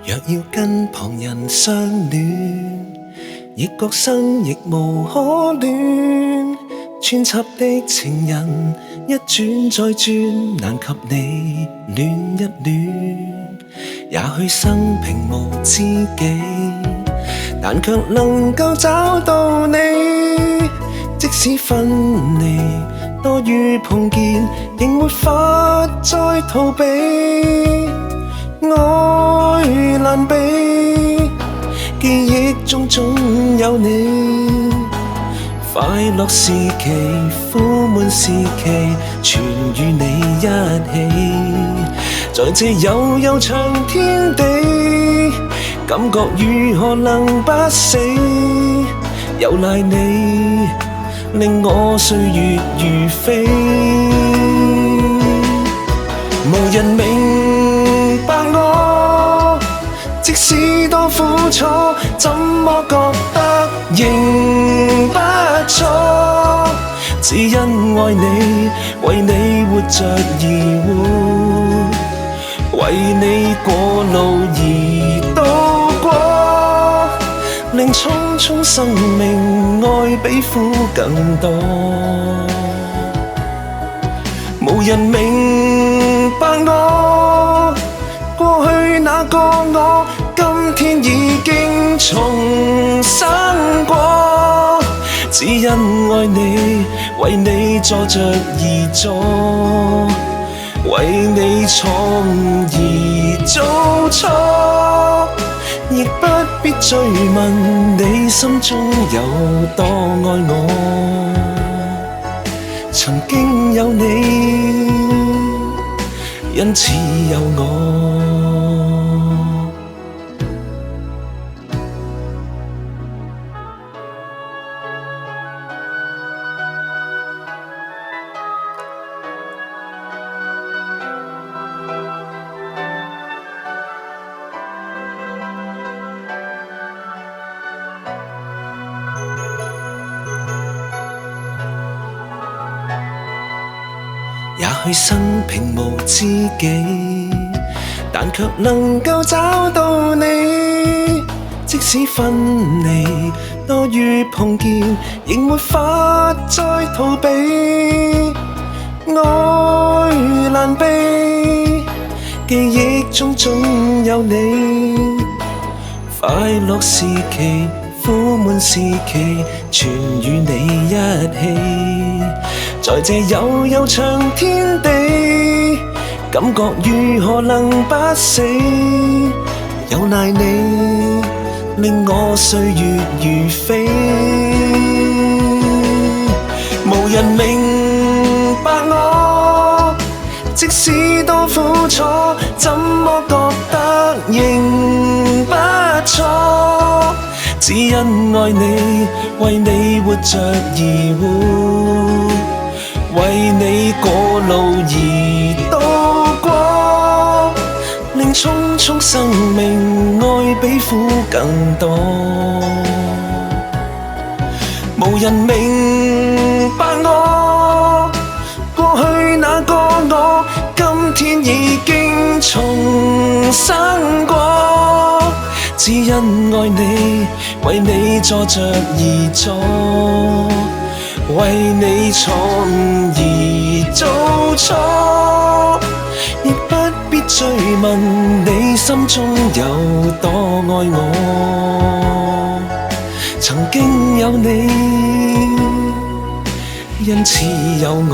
若要跟旁人相戀，亦覺生亦無可戀。穿插的情人一轉再轉，難及你戀一戀。也許生平無知己，但卻能夠找到你。即使分離多於碰見，仍沒法再逃避。愛難避，記憶中總有你。快樂時期，苦悶時期，全與你一起。在這悠長天地，感覺如何能不死？有賴你，令我歲月如飛。無人明白我，即使多苦楚，怎麼覺得仍不錯？只因愛你，為你活着而活，為你過路而度過，令匆匆生命愛比苦更多。無人明白我，過去那個我，今天已經重生過。只因愛你，為你坐着而坐，為你錯而做錯，亦不必追問你心中有多愛我。曾經有你，因此有我。也許生平無知己，但卻能夠找到你。即使分離多於碰見，仍沒法再逃避。愛難避，記憶中總有你。快樂時期，苦悶時期，全與你一起。在這悠長天地，感覺如何能不死？有賴你，令我歲月如飛。無人明白我，即使多苦楚，怎麼覺得仍不錯？只因愛你，為你活着而活，為你過路而度過，令匆匆生命愛比苦更多。無人明白我，過去那個我，今天已經重生過。只因愛你，為你坐着而坐，為你錯而做錯，亦不必追問你心中有多愛我。曾經有你，因此有我。